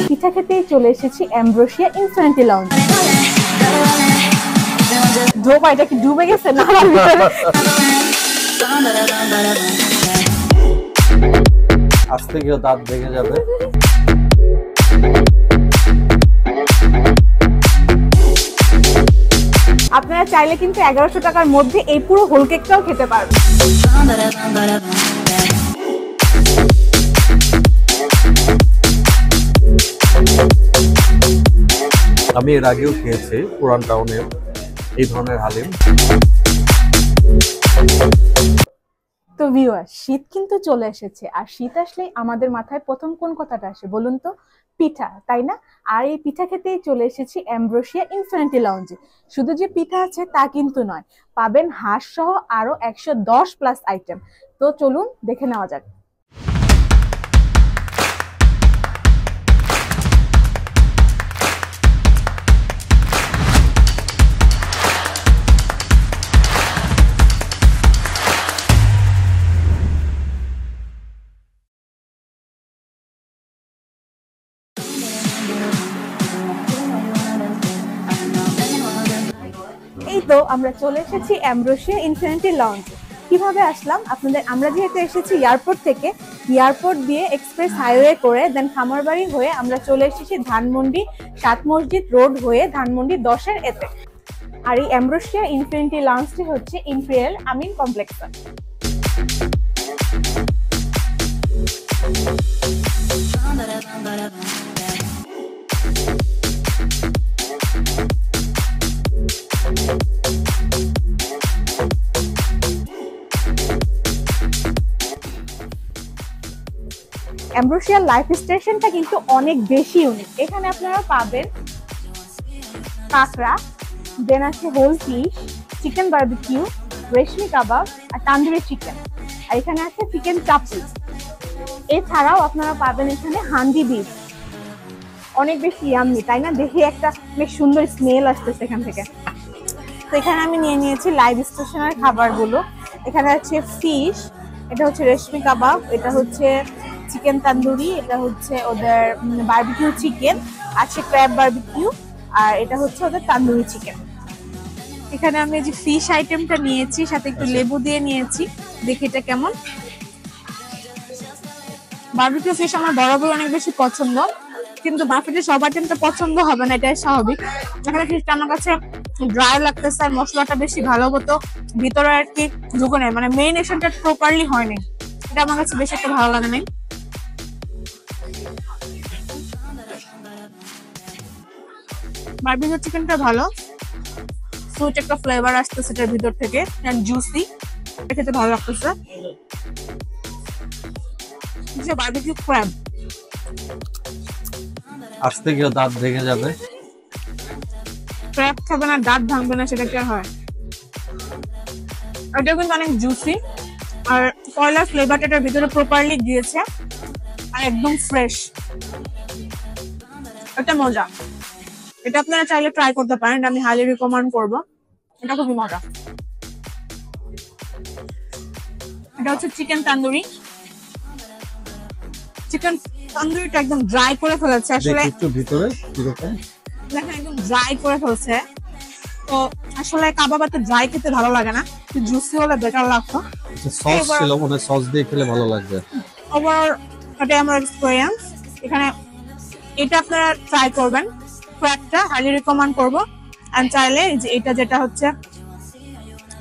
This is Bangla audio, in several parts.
পিঠা খেতেই চলে এসেছি অ্যাম্ব্রোসিয়া ইনফিনিটি লাউঞ্জ। ধোপা এটা কি ডুবে গেছে না? আস্তে গিয়ে দাঁত ভেঙে যাবে। আপনারা চাইলে কিন্তু 1100 টাকার মধ্যে এই পুরো হোল কেকটাও খেতে পারবেন। আমি এর আগেও খেয়েছি পুরান টাউনে এই ধরনের হালিম। তো ভিউয়ার, শীত কিন্তু চলে এসেছে, আর শীত আসলেই আমাদের মাথায় প্রথম কোন কথাটা আসে বলুন তো? পিঠা, তাই না? আর এই পিঠা খেতেই চলে এসেছি অ্যাম্ব্রোসিয়া ইনফিনিটি লাউঞ্জে। শুধু যে পিঠা আছে তা কিন্তু নয়, পাবেন হাঁস সহ আরো 110+ আইটেম। তো চলুন দেখে নেওয়া যাক। এই তো আমরা চলে এসেছি অ্যাম্ব্রোসিয়া ইনফিনিটি লাউঞ্জে। কিভাবে আসলাম আপনাদের? আমরা যেহেতু এসেছি এয়ারপোর্ট থেকে, এয়ারপোর্ট দিয়ে এক্সপ্রেস হাইওয়ে করে দেন খামারবাড়ি হয়ে আমরা চলে এসেছি ধানমন্ডি 7 মসজিদ রোড হয়ে ধানমন্ডি 10-এর এতে। আর এই অ্যাম্ব্রোসিয়া ইনফিনিটি লাউঞ্জটি হচ্ছে ইম্পেরিয়াল আমিন কমপ্লেক্সে। অ্যাম্ব্রোসিয়ার লাইফ স্টেশনটা কিন্তু অনেক বেশি ইউনিক। এখানে আপনারা পাবেন কাঁকড়া, দেন আছে হোল ফিশ, চিকেন বারবিকিউ, রেশমি কাবাব আর তান্দুরি চিকেন, আর এখানে আছে চিকেন চাপি। এছাড়াও আপনারা পাবেন এখানে হান্ডি বিফ, অনেক বেশি ইয়াম্মি, তাই না? দেখে একটা বেশ সুন্দর স্মেল আসতেছে এখান থেকে। তো এখানে আমি নিয়ে নিয়েছি লাইভ স্টেশনের খাবারগুলো। এখানে আছে ফিশ, এটা হচ্ছে রেশমি কাবাব, এটা হচ্ছে চিকেন তান্দুরি, এটা হচ্ছে ওদের বারবিকিউ চিকেন, আছে ক্র্যাব বারবিকিউ, আর এটা হচ্ছে ওদের তান্দুরি চিকেন। এখানে আমি যে ফিশ আইটেমটা নিয়েছি, সাথে একটু লেবু দিয়ে নিয়েছি, দেখি এটা কেমন। বারবিকিউ ফিশ আমার বরাবর অনেক বেশি পছন্দ, কিন্তু বাফেটে সব আইটেমটা পছন্দ হবে না, এটাই স্বাভাবিক। এখানে ফিশটা আমার কাছে ড্রাই লাগতেছে, আর মশলাটা বেশি ভালো মতো ভিতরে আর কি ঢুকে নেই, মানে মেরিনেশনটা প্রপারলি হয়নি, এটা আমার কাছে বেশি একটা ভালো লাগে নাই। বারবিকিউ চিকেনটা ভালো, সুইট একটা ফ্লেভার আসতেছে এটার ভিতর থেকে, এন্ড জুসি, খেতে ভালো লাগতেছে। বারবিকিউ ক্র্যাব আস্তে গিয়ে দাঁত ভেঙে যাবে। ক্র্যাব খাবে না, দাঁত ভাঙবে না, সেটা কি হয়? এটা কিন্তু অনেক জুসি, আর কয়লার ফ্লেভারটা এটার ভিতরে প্রপারলি দিয়েছে, আর একদম ফ্রেশ। এটা মজা, এটা আপনারা চাইলে ট্রাই করতে পারেন, আমি হাইলি রিকমেন্ড করবো, এটা খুবই মজা। এটা হচ্ছে চিকেন তান্দুরি। চিকেন তান্দুরিটা একদম ড্রাই করে ফেলেছে আসলে, একটু ভিতরে কিরকম দেখেন একদম ড্রাই করে ফেলছে। তো আসলে কাবাব এত ড্রাই খেতে ভালো লাগে না, জুসি হলে বেটার লাগতো। সস ছিল, মনে সস দিয়ে খেলে ভালো লাগবে। ওভার এটাই আমার এক্সপেরিয়েন্স। এখানে এটা আপনারা ট্রাই করবেন, ক্র্যাবটা হাইলি রিকমেন্ড করবো। এন্ড চাইলে যে এটা যেটা হচ্ছে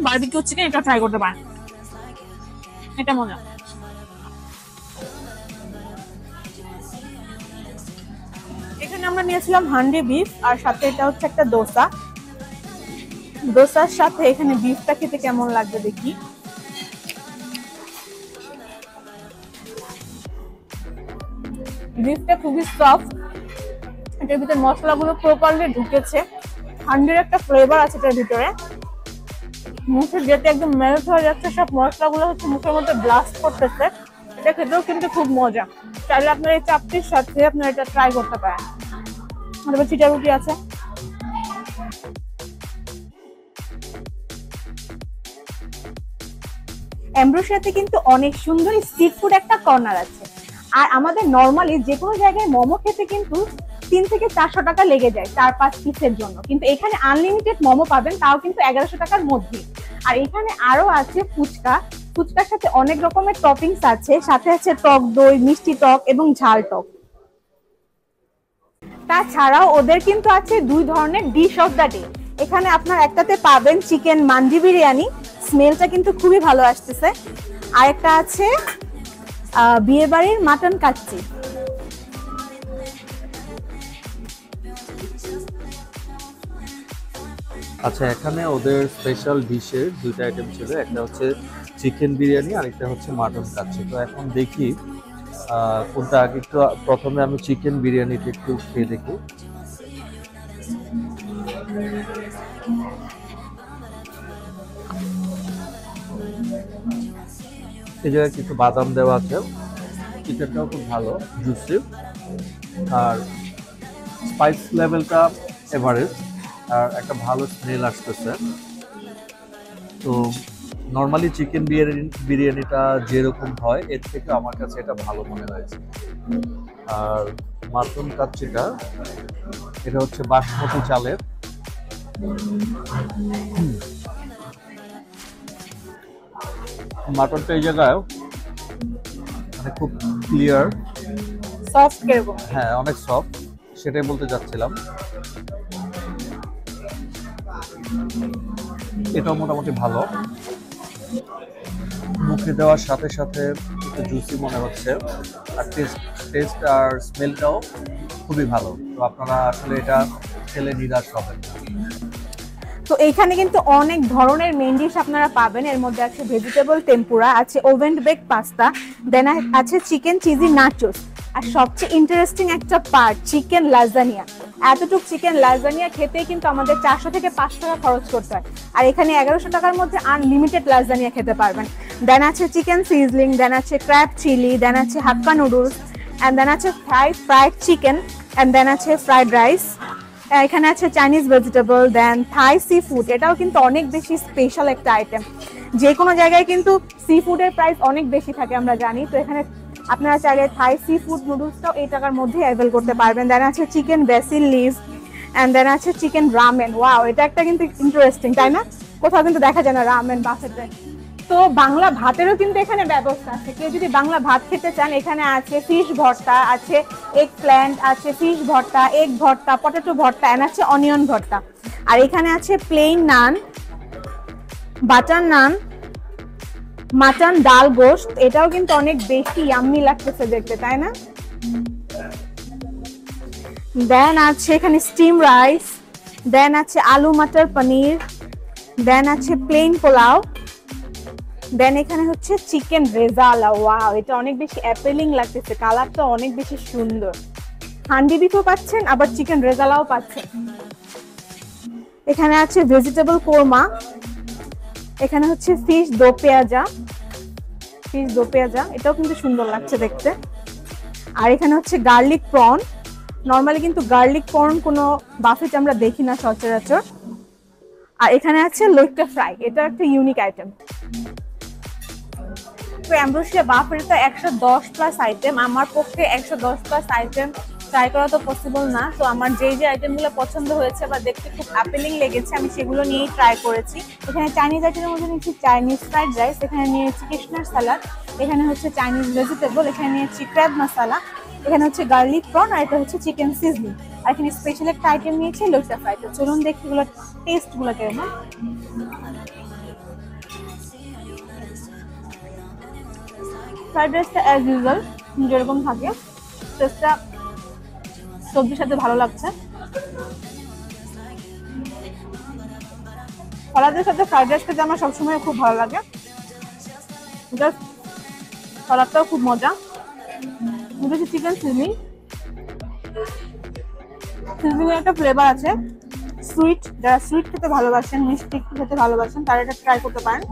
বারবিকিউ চিকেন, এটা ট্রাই করতে পারেন, এটা মজা। এখানে আমরা নিয়েছিলাম হান্ডি বিফ, আর সাথে এটা হচ্ছে একটা দোসা। দোসার সাথে এখানে বিফটা খেতে কেমন লাগবে দেখি। বিফটা খুবই সফট, এটার ভিতরে মশলাগুলো প্রপারলি ঢুকেছে, হান্ডির একটা ফ্লেভার আছে এটার ভিতরে, মুখে যেটা একদম মেল্ট হয়ে যাচ্ছে, সব মশলাগুলো হচ্ছে মুখের মধ্যে ব্লাস্ট করতেছে। এটা খেতেও কিন্তু খুব মজা, চাইলে আপনার এই চাপটির সাথে আপনারা এটা ট্রাই করতে পারেন। আর চিটা রুটি আছে, অ্যাম্ব্রোসিয়াতে কিন্তু অনেক সুন্দর স্ট্রিট ফুড একটা কর্নার আছে। আর আমাদের নর্মালি যে কোনো জায়গায় মোমো খেতে কিন্তু 3 থেকে 400 টাকা লেগে যায় 4-5 পিসের জন্য, কিন্তু এখানে আনলিমিটেড মোমো পাবেন, তাও কিন্তু 1100 টাকার মধ্যে। আর এখানে আরো আছে ফুচকা, ফুচকার সাথে অনেক রকমের টপিংস আছে, সাথে আছে টক দই, মিষ্টি টক এবং ঝাল টক। তাছাড়াও ওদের কিন্তু আছে 2 ধরনের ডিশ অফ দ্য ডে। এখানে আপনার একটাতে পাবেন চিকেন মান্ডি বিরিয়ানি, স্মেলটা কিন্তু খুবই ভালো আসতেছে। আর একটা আছে বিয়ে বাড়ির মাটন কাচ্চি। আচ্ছা, এখানে ওদের স্পেশাল ডিশের 2টা আইটেম ছিল, একটা হচ্ছে চিকেন বিরিয়ানি আর একটা হচ্ছে মাটন কাচ্চি। তো এখন দেখি কোনটা আগে। একটু প্রথমে আমি চিকেন বিরিয়ানিটা একটু খেয়ে দেখি। এই জায়গায় কিছু বাদাম দেওয়া আছে, চিকেনটাও খুব ভালো, জুসি, আর স্পাইস লেভেলটা এভারেজ, আর একটা ভালো স্মেল আসতেছে। তো নর্মালি চিকেন বিরিয়ানিটা যেরকম হয় এর থেকে আমার কাছে এটা ভালো মনে হয়েছে। আর মাটন কাচ্চিটা, এটা হচ্ছে বাসমতি চালের। মাটনটা এই জায়গায় মানে খুব ক্লিয়ার, সফট কিরকম? হ্যাঁ অনেক সফট, সেটাই বলতে যাচ্ছিলাম। এটাও মোটামুটি ভালো, মুখে দেওয়ার সাথে সাথে একটু জুসি মনে হচ্ছে, আর টেস্ট আর স্মেলটাও খুবই ভালো। তো আপনারা আসলে এটা খেলে নিরাশ হবেন না। তো এইখানে কিন্তু অনেক ধরনের মেইন ডিশ আপনারা পাবেন। এর মধ্যে আছে ভেজিটেবল টেম্পুরা, আছে ওভেন বেক পাস্তা, দেন আছে চিকেন চিজি নাচোস, আর সবচেয়ে ইন্টারেস্টিং একটা পার্ট চিকেন লাজানিয়া। এতটুক চিকেন লাজানিয়া খেতে কিন্তু আমাদের 400 থেকে 500 টাকা খরচ করতে হয়, আর এখানে 1100 টাকার মধ্যে আনলিমিটেড লাজানিয়া খেতে পারবেন। দেন আছে চিকেন সিজলিং, দেন আছে ক্র্যাব চিলি, দেন আছে হাক্কা নুডলস, অ্যান্ড দেন আছে ফ্রাইড চিকেন, অ্যান্ড দেন আছে ফ্রাইড রাইস। এখানে আছে চাইনিজ ভেজিটেবল, দেন থাই সি ফুড, এটাও কিন্তু অনেক বেশি স্পেশাল একটা আইটেম। যে কোনো জায়গায় কিন্তু সি ফুডের প্রাইস অনেক বেশি থাকে আমরা জানি, তো এখানে আপনারা চাইলে থাই সি ফুড নুডলসটাও এই টাকার মধ্যে অ্যাভেল করতে পারবেন। দেন আছে chicken basil leaves, and then আছে চিকেন রামেন। ওয়াও, এটা একটা কিন্তু ইন্টারেস্টিং, তাই না? কোথাও কিন্তু দেখা যায় না রামেন বাফেটে। তো বাংলা ভাতেরও কিন্তু এখানে ব্যবস্থা আছে, কেউ যদি বাংলা ভাত খেতে চান এখানে আছে ফিশ ভর্তা, আছে এগ প্ল্যান্ট, আছে ফিশ ভর্তা, এগ ভর্তা, পটেটো ভর্তা, এন্ড আছে অনিয়ন ভর্তা। আর এখানে আছে প্লেন নান, বাটার নান, মাটন ডাল গোশত, এটাও কিন্তু অনেক বেশি ইয়াম্মি লাগতেছে দেখতে, তাই না? দেন আছে এখানে স্টিম রাইস, দেন আছে আলু মটর পনির, দেন আছে প্লেন পোলাও, দেন এখানে হচ্ছে চিকেন রেজালা। ওয়াও, এটা অনেক বেশি অ্যাপেলিং লাগতেছে, কালারটা অনেক বেশি সুন্দর। হান্ডি বিফও পাচ্ছেন, আবার চিকেন রেজালাও পাচ্ছেন। এখানে আছে ভেজিটেবল কোরমা, এখানে হচ্ছে ফিশ দো পেঁয়াজা, এটাও কিন্তু সুন্দর লাগছে দেখতে। আর এখানে হচ্ছে গার্লিক প্রন। নর্মালি কিন্তু গার্লিক প্রন কোনো বাফেটে আমরা দেখি না সচরাচর। আর এখানে আছে লইট্টা ফ্রাই, এটা একটা ইউনিক আইটেম। তো অ্যাম্ব্রোসিয়া বাফেটে তো 110 প্লাস আইটেম, আমার পক্ষে 110 প্লাস আইটেম ট্রাই করা তো পসিবল না। তো আমার যে আইটেমগুলো পছন্দ হয়েছে বা দেখতে খুব অ্যাপিলিং লেগেছে আমি সেগুলো নিয়েই ট্রাই করেছি। এখানে চাইনিজ আইটেমের মধ্যে নিয়েছি চাইনিজ ফ্রাইড রাইস, এখানে নিয়েছি কৃষ্ণার সালাড, এখানে হচ্ছে চাইনিজ ভেজিটেবল, এখানে নিয়েছি ক্র্যাব মশলা, এখানে হচ্ছে গার্লিক প্রন, আর এটা হচ্ছে চিকেন সিজলিং, আর এখানে স্পেশাল একটা আইটেম নিয়েছি লইট্টা ফ্রাই। তো চলুন দেখি এগুলো টেস্টগুলো কেমন। ফ্রাইড রাইসটা অ্যাজ ইউজুয়াল যেরকম থাকে, টেস্টটা সবজির সাথে ভালো লাগছে। সালাদের সাথে ফ্রাইড রাইস খেতে আমার সবসময় খুব ভালো লাগে, জাস্ট সালাদটাও খুব মজা। এটা হচ্ছে চিকেন সিজলিং, সিজলিংয়ের একটা ফ্লেভার আছে সুইট, যারা সুইট খেতে ভালোবাসেন, মিষ্টি খেতে ভালোবাসেন তারা এটা ট্রাই করতে পারেন।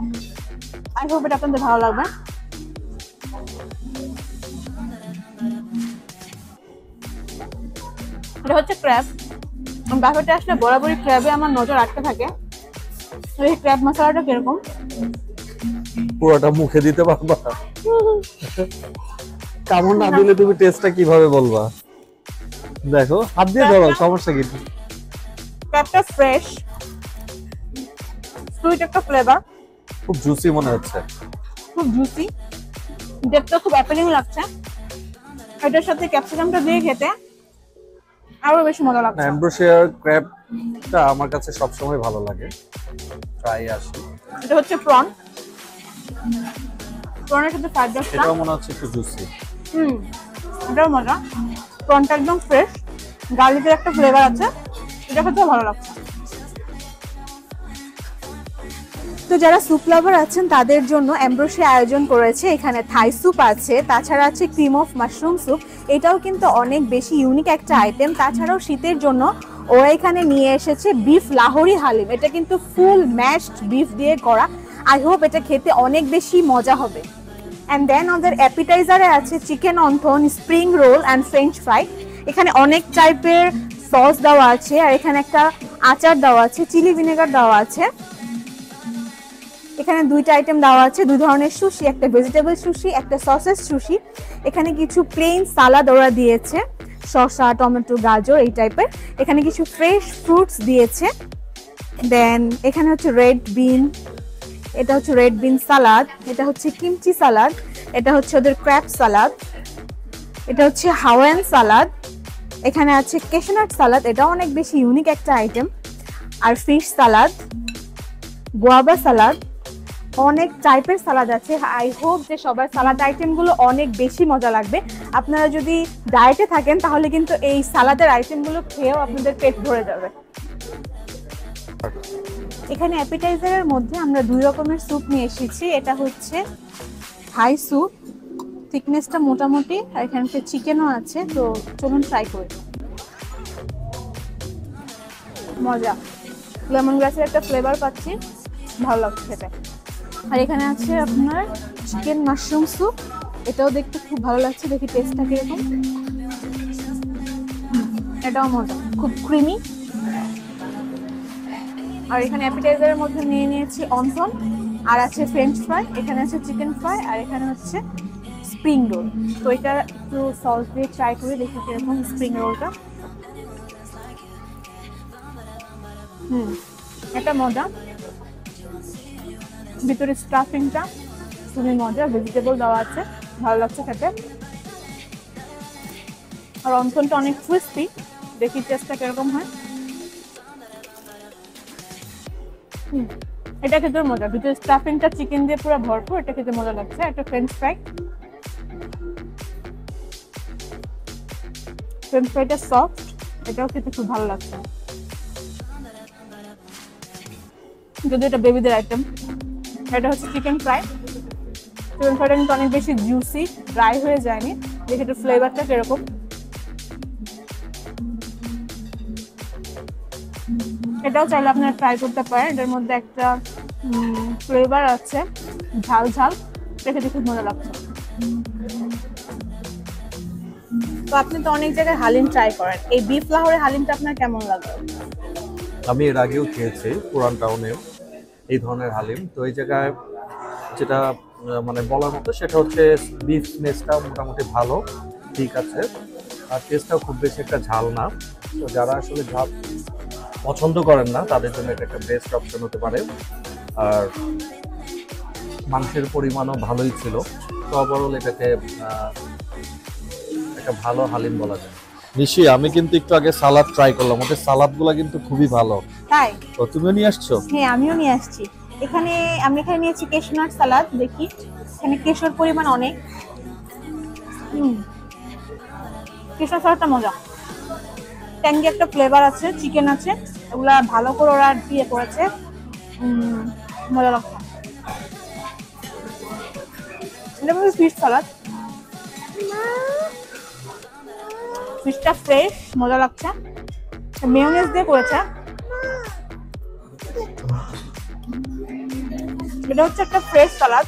আই হোপ এটা আপনাদের ভালো লাগবে। এটা হচ্ছে ক্র্যাব। বাফেটে আসলে বরাবরই ক্র্যাবে আমার নজর আটকে থাকে। এই ক্র্যাব মশলাটা কিরকম, পুরোটা মুখে দিতে পারবা? কামড় না দিলে তুমি টেস্টটা কিভাবে বলবা? দেখো হাত দিয়ে ধরো, সমস্যা কি? ক্র্যাবটা ফ্রেশ, সুইট একটা ফ্লেভার, খুব জুসি মনে হচ্ছে। খুব জুসি, দেখতে খুব অ্যাপিলিং লাগছে। এটার সাথে ক্যাপসিকামটা দিয়ে খেতে আরো বেশি মজা লাগছে। অ্যাম্ব্রোসিয়ার ক্র্যাবটা আমার কাছে সবসময় ভালো লাগে, ট্রাই আসি। এটা হচ্ছে প্রন, প্রনের সাথে ফ্রাইড রাইসটা, এটাও মনে হচ্ছে একটু জুসি। এটাও মজা। প্রনটা একদম ফ্রেশ, গার্লিকের একটা ফ্লেভার আছে, এটা খেতেও ভালো লাগছে। তো যারা স্যুপ লাভার আছেন তাদের জন্য অ্যাম্ব্রোসিয়া আয়োজন করেছে, এখানে থাই স্যুপ আছে, তাছাড়া আছে ক্রিম অফ মাশরুম স্যুপ, এটাও কিন্তু অনেক বেশি ইউনিক একটা আইটেম। তাছাড়াও শীতের জন্য ওরা এখানে নিয়ে এসেছে বিফ লাহোরি হালিম, এটা কিন্তু ফুল ম্যাশড বিফ দিয়ে করা। আই হোপ এটা খেতে অনেক বেশি মজা হবে। অ্যান্ড দেন ওদের অ্যাপিটাইজারে আছে chicken wonton, spring roll and French fry. এখানে অনেক টাইপের সস দেওয়া আছে, আর এখানে একটা আচার দেওয়া আছে, চিলি ভিনেগার দেওয়া আছে। এখানে দুইটা আইটেম দেওয়া আছে, দুই ধরনের সুশি, একটা ভেজিটেবল সুশি, একটা সসেস সুশি। এখানে কিছু প্লেন সালাদ ওরা দিয়েছে, শসা, টমেটো, গাজর এই টাইপের। এখানে কিছু ফ্রেশ ফ্রুটস দিয়েছে। দেন এখানে হচ্ছে রেড বিন, এটা হচ্ছে রেড বিন সালাদ, এটা হচ্ছে কিমচি সালাদ, এটা হচ্ছে ওদের ক্র্যাব সালাদ, এটা হচ্ছে হাওয়াইয়ান সালাদ। এখানে আছে ক্যাশনাট সালাদ, এটা অনেক বেশি ইউনিক একটা আইটেম। আর ফিশ সালাদ, গোয়াবা সালাদ, অনেক টাইপের সালাদ আছে। আই হোপ যে সবার সালাদ আইটেমগুলো অনেক বেশি মজা লাগবে। আপনারা যদি ডায়েটে থাকেন তাহলে কিন্তু এই সালাদের আইটেমগুলো খেয়েও আপনাদের পেট ভরে যাবে। এখানে অ্যাপিটাইজারের মধ্যে আমরা দুই রকমের স্যুপ নিয়ে এসেছি। এটা হচ্ছে থাই স্যুপ, থিকনেসটা মোটামুটি, আর এখানে চিকেনও আছে। তো চলুন ট্রাই করি। মজা, লেমন গ্রাসের একটা ফ্লেভার পাচ্ছি, ভালো লাগছে খেতে। আর এখানে আছে আপনার চিকেন মাশরুম স্যুপ, এটাও দেখতে খুব ভালো লাগছে, দেখি টেস্টটা কিরকম। এটাও মজা, খুব ক্রিমি। আর এখানে অ্যাপিটাইজারের মধ্যে নিয়ে নিয়েছি অন্থন, আর আছে ফ্রেঞ্চ ফ্রাই, এখানে আছে চিকেন ফ্রাই, আর এখানে হচ্ছে স্প্রিং রোল। তো এটা একটু সস দিয়ে ট্রাই করে দেখি কিরকম স্প্রিং রোলটা। এটা মজা, ভিতরে স্টাফিংটা খুবই মজা, ভেজিটেবল দেওয়া আছে, ভালো লাগছে খেতে। আর অন্থনটা অনেক ক্রিস্পি, দেখি টেস্টটা কিরকম হয়। এটা খেতে মজা, ভিতরে স্টাফিংটা চিকেন দিয়ে পুরো ভরপুর, এটা খেতে মজা লাগছে। একটা ফ্রেঞ্চ ফ্রাই, ফ্রেঞ্চ ফ্রাইটা সফট, এটাও খেতে খুব ভালো লাগছে। যদি এটা বেবিদের আইটেম। এটা হচ্ছে চিকেন ফ্রাই, চিকেন ফ্রাইটা কিন্তু অনেক বেশি জুসি, ড্রাই হয়ে যায়নি, দেখে একটু ফ্লেভারটা কিরকম। এটাও চাইলে আপনারা ট্রাই করতে পারেন, এটার মধ্যে একটা ফ্লেভার আছে ঝাল ঝাল, দেখে খুব মজা লাগছে। তো আপনি তো অনেক জায়গায় হালিম ট্রাই করেন, এই বিফ লাহোরের হালিমটা আপনার কেমন লাগে? আমি এর আগেও খেয়েছি পুরান টাউনে এই ধরনের হালিম। তো এই জায়গায় যেটা মানে বলার মতো সেটা হচ্ছে বিফ স্মেসটা মোটামুটি ভালো, ঠিক আছে, আর টেস্টটাও খুব বেশি একটা ঝাল না। তো যারা আসলে ঝাল পছন্দ করেন না তাদের জন্য এটা একটা বেস্ট অপশন হতে পারে। আর মাংসের পরিমাণও ভালোই ছিল, তো ওভারঅল এটাকে একটা ভালো হালিম বলা যায়। নিশি, আমি কিন্তু একটু আগে সালাদ ট্রাই করলাম, ওদের সালাদগুলো কিন্তু খুবই ভালো। তাই? তো তুমিও নিয়ে আসছো? হ্যাঁ, আমিও নিয়ে আসছি। আমি এখানে নিয়েছি কেশনাট সালাদ, দেখি এখানে কেশর পরিমাণ অনেক। কেশর সালাদটা মজা, ট্যাঙ্গি একটা ফ্লেভার আছে, চিকেন আছে, এগুলা ভালো করে ওরা দিয়ে করেছে, মজা লাগছে। এটা হচ্ছে ফিশ সালাদ, ফিশটা ফ্রেশ, মজা লাগছে, মেয়োনেজ দিয়ে করেছে। এটা হচ্ছে একটা ফ্রেশ সালাদ,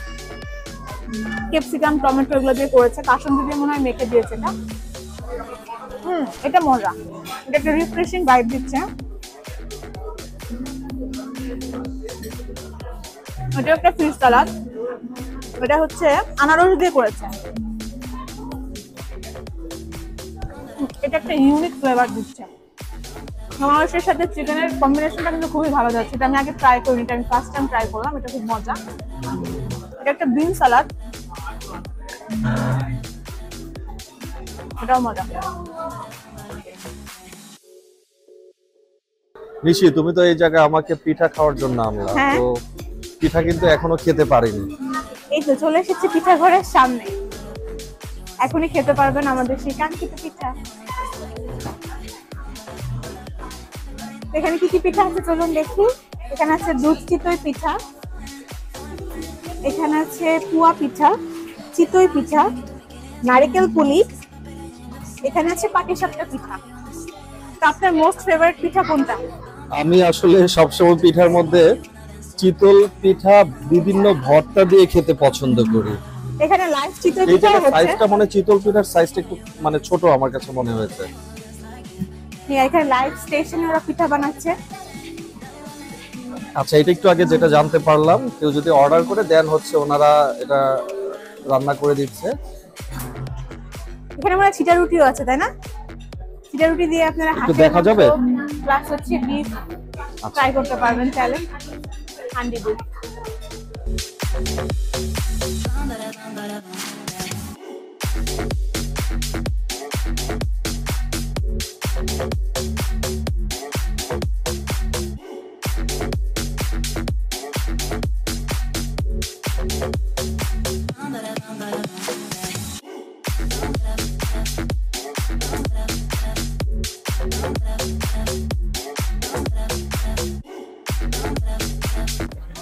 ক্যাপসিকাম, টমেটো এগুলো দিয়ে করেছে, কাসুন্দি দিয়ে মনে হয় মেখে দিয়েছে এটা। এটা মজা, এটা একটা রিফ্রেশিং ভাইব দিচ্ছে। এটা একটা ফিশ সালাদ, এটা হচ্ছে আনারস দিয়ে করেছে। এটা একটা ইউনিক ফ্লেভার দিচ্ছে। আনারসের সাথে চিকেনের কম্বিনেশনটা কিন্তু খুবই ভালো যাচ্ছে। এটা আমি আগে ট্রাই করিনি, এটা আমি ফার্স্ট টাইম ট্রাই করলাম। এটা খুব মজা। এটা একটা বিন সালাদ, এটাও মজা। নিশি, তুমি তো এই জায়গায় আমাকে পিঠা খাওয়ার জন্য আনলা, হ্যাঁ। তো পিঠা কিন্তু এখনো খেতে পারিনি। এই তো চলে এসেছি পিঠা ঘরের সামনে, এখনই খেতে পারবেন আমাদের সেই কাঙ্ক্ষিত পিঠা। এখানে কি কি পিঠা আছে চলুন দেখি। এখানে আছে দুধ চিতই পিঠা, এখানে আছে পুয়া পিঠা, চিতই পিঠা, নারকেল পুলি, এখানে আছে পাটিসাপটা পিঠা। তো আপনার মোস্ট ফেভারিট পিঠা কোনটা? আমি আসলে সবসময় পিঠার মধ্যে চিতল পিঠা বিভিন্ন ভর্তা দিয়ে খেতে পছন্দ করি। এখানে লাইভ চিতই এই পিঠা জায়গার হচ্ছে। সাইজটা মানে চিতল পিঠার সাইজটা একটু মানে ছোট আমার কাছে মনে হয়েছে। এখানে লাইভ স্টেশনে ওরা পিঠা বানাচ্ছে। আচ্ছা, এটা একটু আগে যেটা জানতে পারলাম, কেউ যদি অর্ডার করে দেন হচ্ছে ওনারা এটা রান্না করে দিচ্ছে। এখানে মনে হয় ছিটা রুটিও আছে, তাই না? ছিটা রুটি দিয়ে আপনারা একটু দেখা যাবে? প্লাস হচ্ছে বিফ ট্রাই করতে পারবেন চাইলে। হান্ডি বিফ।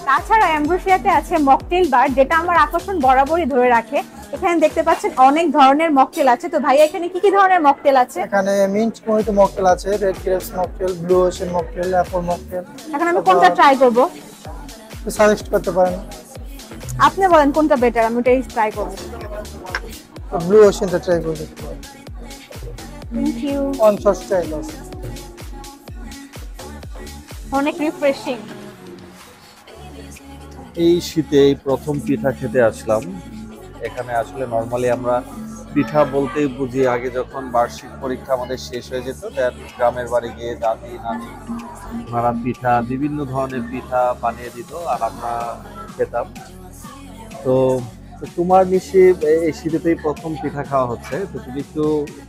তাছাড়া অ্যাম্ব্রোসিয়াতে আছে মকটেল বার, যেটা আমার আকর্ষণ বরাবরই ধরে রাখে। এখানে দেখতে পাচ্ছেন অনেক ধরনের মকটেল আছে। তো ভাইয়া এখানে কি কি ধরনের মকটেল আছে? এখানে মিন্ট মোহিত মকটেল আছে, red grapes mocktail, blue ocean mocktail, Apple mocktail. এখন আমি কোনটা ট্রাই করব? সাজেস্ট করতে পারেন। আপনি বলেন কোনটা বেটার, আমি ওটাই ট্রাই করব। ব্লু ওশেনটা ট্রাই করে দেখতে পারেন। Thank you. On short style আছে। অনেক রিফ্রেশিং। এই শীতে এই প্রথম পিঠা খেতে আসলাম এখানে। আসলে নরমালি আমরা পিঠা বলতেই বুঝি আগে যখন বার্ষিক পরীক্ষা আমাদের শেষ হয়ে যেত, দেন গ্রামের বাড়ি গিয়ে দাদি নানি ওনারা পিঠা বিভিন্ন ধরনের পিঠা বানিয়ে দিত আর আমরা খেতাম। তো তো তোমার নিশ্চয়ই এই শীতেই প্রথম পিঠা খাওয়া হচ্ছে, তো তুমি একটু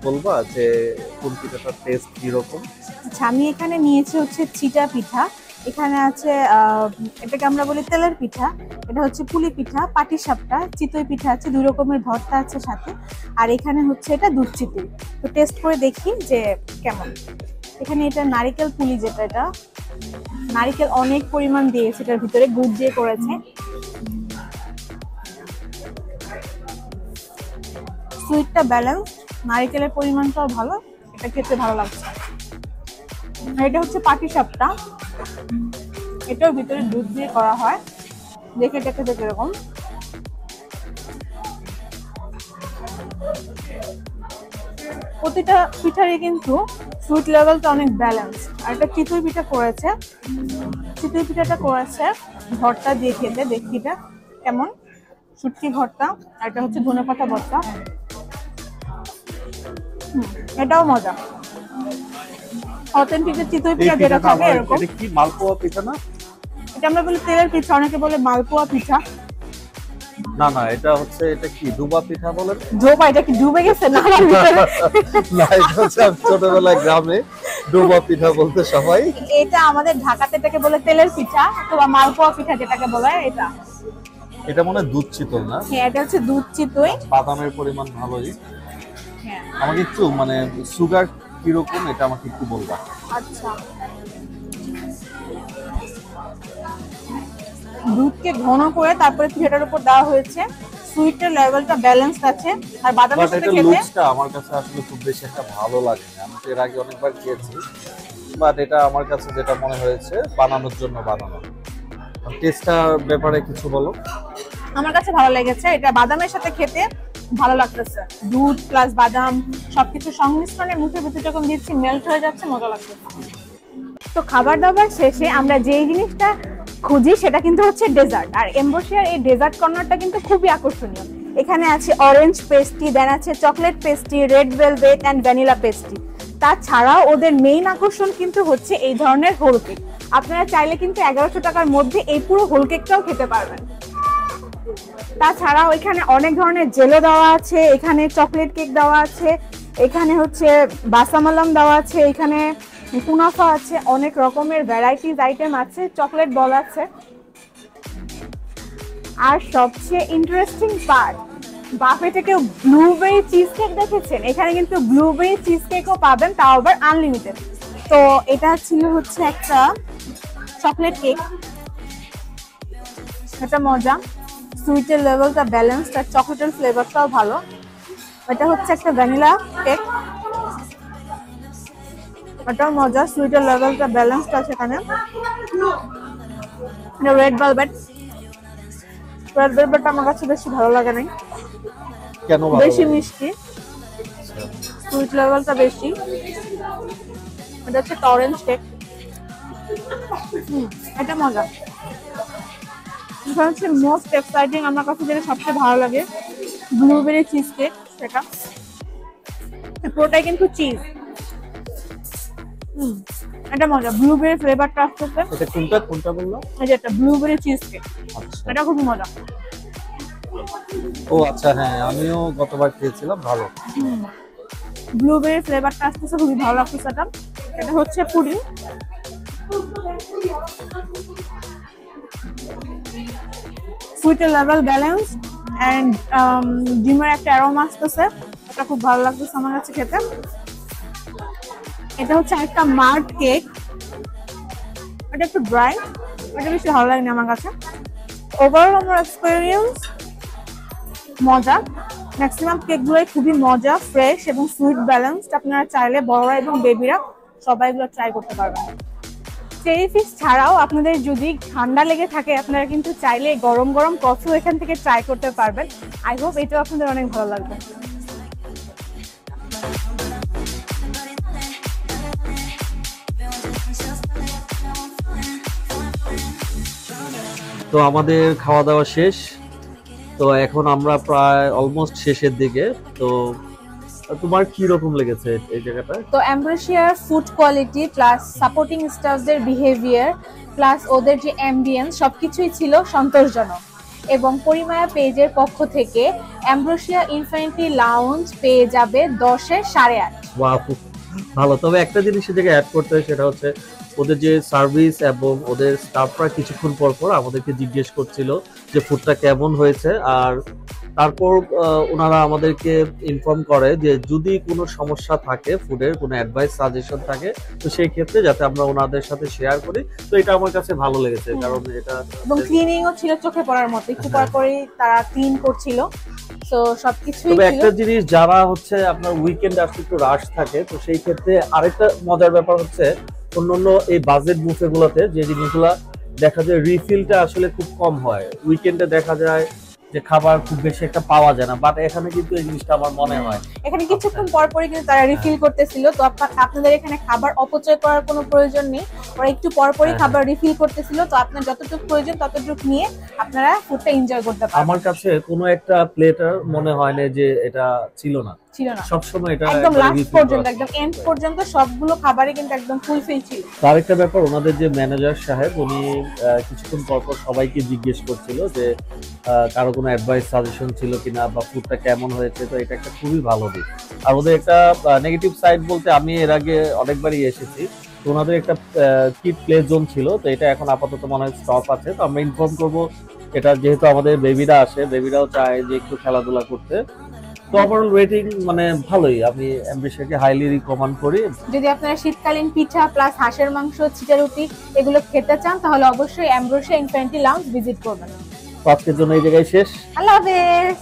বলবা যে কোন পিঠাটার টেস্ট কিরকম? আচ্ছা, আমি এখানে নিয়েছি হচ্ছে চিটা পিঠা। এখানে আছে এটাকে আমরা বলি তেলের পিঠা। এটা হচ্ছে পুলি পিঠা, পাটিসাপটা, চিতই পিঠা আছে, দুই রকমের ভর্তা আছে সাথে। আর এখানে হচ্ছে এটা দুধ চিতই। তো টেস্ট করে দেখি যে কেমন। এখানে এটা নারকেল পুলি, যেটা এটা নারকেল অনেক পরিমাণ দিয়েছে, এটার ভিতরে গুড় দিয়ে করেছে। সুইটটা ব্যালেন্স, নারকেলের পরিমাণটাও ভালো, এটা খেতে ভালো লাগছে। আর এটা হচ্ছে পাটিসাপটা, এটার ভিতরে দুধ দিয়ে করা হয়। দেখে এটা খেতে কিরকম। প্রতিটা পিঠারই কিন্তু সুইট লেভেলটা অনেক ব্যালেন্স। আর এটা চিতই পিঠা করেছে, চিতই পিঠাটা করেছে ভর্তা দিয়ে খেতে। দেখি এটা কেমন, শুটকি ভর্তা। আর এটা হচ্ছে ধনেপাতা ভর্তা। এটাও মজা। অথেন্টিক চিতই পিঠা যেটা খাবে এরকম। এটা কি মালপোয়া পিঠা না? এটা আমরা বলি তেলের পিঠা, অনেকে বলে মালপোয়া পিঠা। না না, এটা হচ্ছে, এটা কি ডুবা পিঠা বলে? ডোবা? এটা কি ডুবে গেছে? না না, এটা হচ্ছে ছোটবেলায় গ্রামে ডুবা পিঠা বলতে সবাই। এটা আমাদের ঢাকাতে এটাকে বলে তেলের পিঠা অথবা মালপোয়া পিঠা যেটাকে বলা হয় এটা। এটা মনে হয় দুধ চিতল না? হ্যাঁ, এটা হচ্ছে দুধ চিতই। বাদামের পরিমাণ ভালোই। হ্যাঁ। আমাকে একটু মানে সুগার কিরকম এটা আমাকে একটু বলবা। আচ্ছা, দুধকে ঘন করে তারপরে পিঠাটার উপর দেওয়া হয়েছে। সুইটের লেভেলটা ব্যালেন্স আছে। আর বাদামের সাথে এটা খেতে লুকসটা আমার কাছে আসলে খুব বেশি একটা ভালো লাগে না। আমি তো এর আগে অনেকবার খেয়েছি, বাট এটা আমার কাছে যেটা মনে হয়েছে বানানোর জন্য বানানো। টেস্টটার ব্যাপারে কিছু বলো। আমার কাছে ভালো লেগেছে। এটা বাদামের সাথে খেতে ভালো লাগতেছে। দুধ প্লাস বাদাম সবকিছু সংমিশ্রণে মুখের ভিতরে যখন দিচ্ছি মেল্ট হয়ে যাচ্ছে, মজা লাগছে। তো খাবার দাবার শেষে আমরা যেই জিনিসটা খুঁজি সেটা কিন্তু হচ্ছে ডেজার্ট। আর এমব্রোসিয়ার এই ডেজার্ট কর্নারটা কিন্তু খুবই আকর্ষণীয়। এখানে আছে অরেঞ্জ পেস্ট্রি, দেন আছে chocolate pastry, red velvet and vanilla pastry. তাছাড়াও ওদের মেইন আকর্ষণ কিন্তু হচ্ছে এই ধরনের হোল কেক। আপনারা চাইলে কিন্তু 1100 টাকার মধ্যে এই পুরো হোল কেকটাও খেতে পারবেন। তাছাড়াও এখানে অনেক ধরনের জেলো দেওয়া আছে, এখানে চকলেট কেক দেওয়া আছে, এখানে হচ্ছে বাসামালাম দেওয়া আছে, এখানে কুনাফা আছে, অনেক রকমের ভ্যারাইটিস আইটেম আছে, চকলেট বল আছে। আর সবচেয়ে ইন্টারেস্টিং পার্ট, বাফেটে কেউ ব্লুবেরি চিজ কেক দেখেছেন? এখানে কিন্তু ব্লুবেরি চিজ কেকও পাবেন, তাও আবার আনলিমিটেড। তো এটা ছিল হচ্ছে একটা চকলেট কেক, এটা মজা, সুইটের লেভেলটা ব্যালেন্সড আর চকলেটের ফ্লেভারটাও ভালো। এটা হচ্ছে একটা ভ্যানিলা কেক, এটাও মজা, সুইটের লেভেলটা ব্যালেন্সড আছে এখানে। রেড ভেলভেট আমার কাছে বেশি ভালো লাগে নাই, কেন বেশি মিষ্টি, সুইট লেভেলটা বেশি। এটা হচ্ছে অরেঞ্জ কেক, এটা মজা। এটা হচ্ছে মোস্ট এক্সাইটিং, আমার কাছে যেটা সবচেয়ে ভালো লাগে, ব্লুবেরি চিজ কেক। সেটা পুরোটাই কিন্তু চিজ। এটা মজা, ব্লুবেরি ফ্লেভারটা আসতেছে। এটা কোনটা বললো? এই যে এটা ব্লুবেরি চিজ কেক, আচ্ছা, এটা খুব মজা। ও আচ্ছা, হ্যাঁ আমিও গতবার খেয়েছিলাম, ভালো। ব্লুবেরি ফ্লেভারটা আসতেছে, খুবই ভালো লাগতেছে। এটা হচ্ছে পুডিং, সুইটের লেভেল ব্যালেন্স এন্ড ডিমের একটা অ্যারোমা আসতেছে, এটা খুব ভালো লাগতেছে আমার কাছে খেতে। এটা হচ্ছে একটা মার্ট কেক, এটা একটু ড্রাই, এটা বেশি ভালো লাগেনি আমার কাছে। ওভারঅল আমার এক্সপেরিয়েন্স মজা, ম্যাক্সিমাম কেকগুলোই খুবই মজা, ফ্রেশ এবং সুইট ব্যালেন্সড। আপনারা চাইলে বড়রা এবং বেবিরা সবাই এগুলো ট্রাই করতে পারবেন। চেরি ফিশ ছাড়াও আপনাদের যদি ঠান্ডা লেগে থাকে, আপনারা কিন্তু চাইলে গরম গরম কফিও এখান থেকে ট্রাই করতে পারবেন। আই হোপ এটাও আপনাদের অনেক ভালো লাগবে। তো আমাদের খাওয়া দাওয়া শেষ, তো এখন আমরা প্রায় অলমোস্ট শেষের দিকে। তো তোমার কি রকম লেগেছে এই জায়গাটা? তো এমব্রোসিয়ার ফুড কোয়ালিটি প্লাস সাপোর্টিং স্টাফদের বিহেভিয়ার প্লাস ওদের যে অ্যাম্বিয়েন্স সবকিছুই ছিল সন্তোষজনক। এবং পরিমায়া পেজের পক্ষ থেকে এমব্রোসিয়া ইনফিনিটি লাউঞ্জ পেয়ে যাবে 10-এ 8.5। ওয়াও, ভালো। তবে একটা জিনিস এই জায়গায় অ্যাড করতে হয়, সেটা হচ্ছে ওদের যে সার্ভিস এবং ওদের স্টাফরা কিছুক্ষণ পর পর আমাদেরকে জিজ্ঞেস করছিল যে ফুডটা কেমন হয়েছে। আর তারপর ওনারা আমাদেরকে ইনফর্ম করে যে যদি কোনো সমস্যা থাকে, ফুডের কোনো অ্যাডভাইস সাজেশন থাকে, তো সেই ক্ষেত্রে যাতে আমরা ওনাদের সাথে শেয়ার করি। তো এটা আমার কাছে ভালো লেগেছে, কারণ এটা এবং ক্লিনিংও ছিল চোখে পড়ার মতো, একটু পর পরই তারা ক্লিন করছিল। তো সবকিছুই তবে ছিল। একটা জিনিস, যারা হচ্ছে আপনার উইকেন্ডে আসলে একটু রাশ থাকে, তো সেই ক্ষেত্রে আরেকটা মজার ব্যাপার হচ্ছে অন্যান্য এই বাজেট বুফে গুলোতে যে জিনিসগুলা দেখা যায় রিফিলটা আসলে খুব কম হয়, উইকেন্ডে দেখা যায় যে খাবার খুব বেশি একটা পাওয়া যায় না, বাট এখানে কিন্তু এই জিনিসটা আমার মনে হয় এখানে কিছুক্ষণ পর পরই কিন্তু তারা রিফিল করতেছিল। তো আপনাদের এখানে খাবার অপচয় করার কোনো প্রয়োজন নেই, ওরা একটু পর পরই খাবার রিফিল করতেছিল। তো আপনার যতটুকু প্রয়োজন ততটুকু নিয়ে আপনারা ফুডটা এনজয় করতে পারেন। আমার কাছে কোনো একটা প্লেটার মনে হয় না যে এটা ছিল না, সবসময় এটা একদম লাস্ট পর্যন্ত, একদম এন্ড পর্যন্ত সবগুলো খাবারই কিন্তু একদম ফুলফিল ছিল। তার একটা ব্যাপার, ওনাদের যে ম্যানেজার সাহেব, উনি কিছুক্ষণ পর পর সবাইকে জিজ্ঞেস করছিল যে কারো কোনো অ্যাডভাইস সাজেশন ছিল কিনা বা ফুডটা কেমন হয়েছে। তো এটা একটা খুবই ভালো দিক। আর ওদের একটা নেগেটিভ সাইড বলতে, আমি এর আগে অনেকবারই এসেছি, তো ওনাদের একটা কিড প্লে জোন ছিল, তো এটা এখন আপাতত মনে হয় স্টপ আছে। তো আমরা ইনফর্ম করবো, এটা যেহেতু আমাদের বেবিরা আসে, বেবিরাও চায় যে একটু খেলাধুলা করতে। তো ওভারঅল রেটিং মানে ভালোই, আমি এমব্রোসিয়াকে হাইলি রিকমেন্ড করি। যদি আপনারা শীতকালীন পিঠা প্লাস হাঁসের মাংস, চিটা রুটি এগুলো খেতে চান, তাহলে অবশ্যই এমব্রোসিয়া ইনফিনিটি লাউঞ্জ ভিজিট করবেন। আজকের জন্য এই জায়গায় শেষ। আল্লাহ হাফেজ।